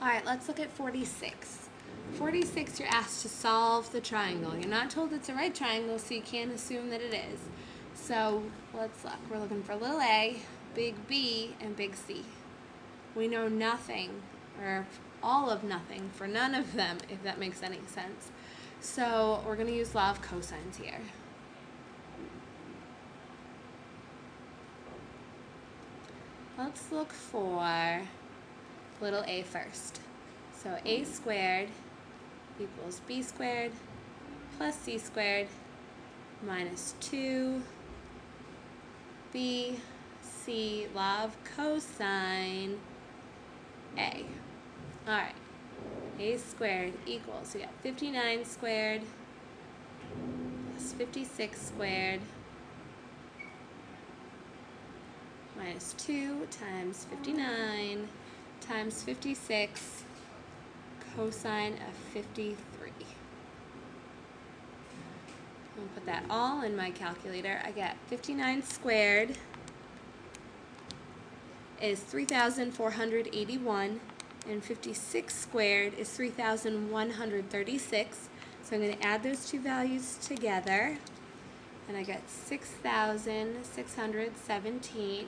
All right, let's look at 46. 46, you're asked to solve the triangle. You're not told it's a right triangle, so you can't assume that it is. So let's look. We're looking for little a, big B, and big C. We know nothing, or all of nothing, for none of them, if that makes any sense. So we're going to use law of cosines here. Let's look for little a first. So a squared equals b squared plus c squared minus 2b c, law of cosine a. Alright, a squared equals, we got 59 squared plus 56 squared minus 2 times 59 times 56 cosine of 53. I'll put that all in my calculator. I get 59 squared is 3,481 and 56 squared is 3,136. So I'm going to add those two values together and I get 6,617.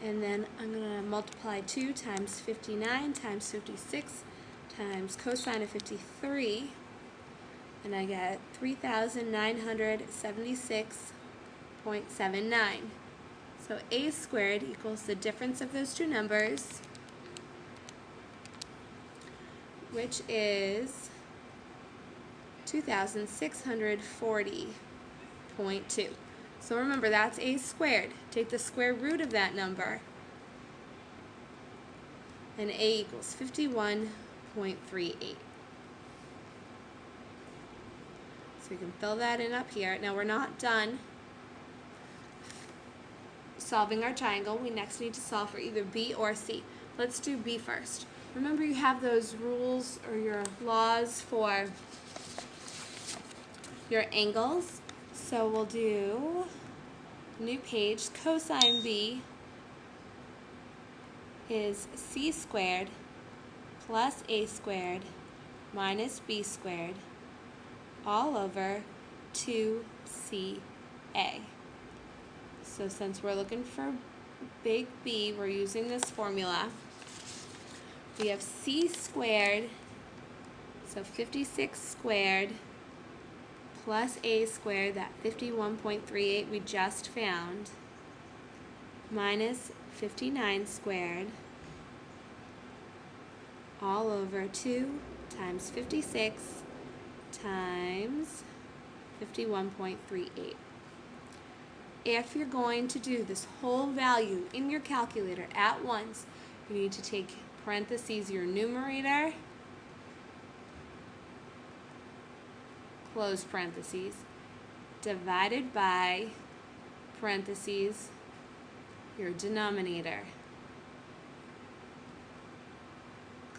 And then I'm going to multiply 2 times 59 times 56 times cosine of 53, and I get 3,976.79. So a squared equals the difference of those two numbers, which is 2,640.2. So remember, that's a squared. Take the square root of that number, and a equals 51.38. So we can fill that in up here. Now we're not done solving our triangle. We next need to solve for either b or c. Let's do b first. Remember, you have those rules or your laws for your angles. So we'll do new page. Cosine b is c squared plus a squared minus b squared all over 2ca. So since we're looking for big B, we're using this formula. We have c squared, so 56 squared, plus a squared, that 51.38 we just found, minus 59 squared, all over 2 times 56 times 51.38. If you're going to do this whole value in your calculator at once, you need to take parentheses your numerator, close parentheses, divided by parentheses your denominator,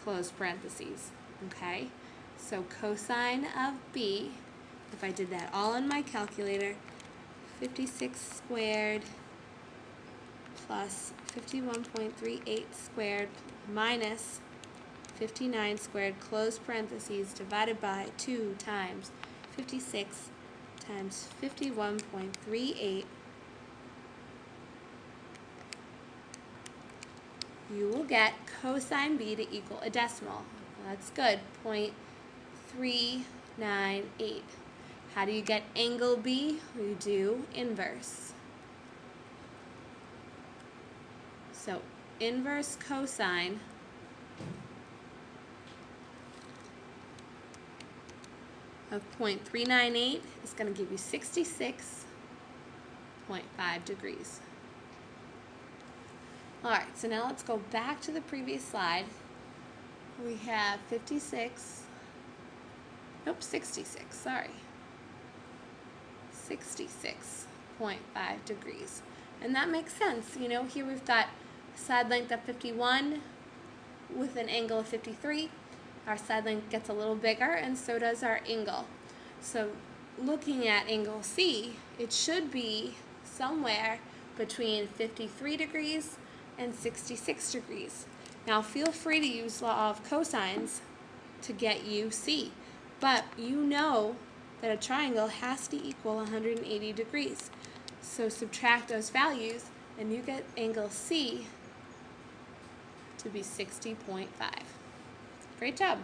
close parentheses. Okay, so cosine of b, if I did that all in my calculator, 56 squared plus 51.38 squared minus 59 squared, close parentheses, divided by 2 times 56 times 51.38, you will get cosine b to equal a decimal. That's good, 0.398. How do you get angle b? You do inverse. So inverse cosine of 0.398 is going to give you 66.5 degrees. Alright, so now let's go back to the previous slide. We have 66, sorry. 66.5 degrees. And that makes sense. You know, here we've got side length of 51 with an angle of 53. Our side length gets a little bigger, and so does our angle. So looking at angle C, it should be somewhere between 53 degrees and 66 degrees. Now feel free to use law of cosines to get you C, but you know that a triangle has to equal 180 degrees. So subtract those values and you get angle C to be 60.5. Great job.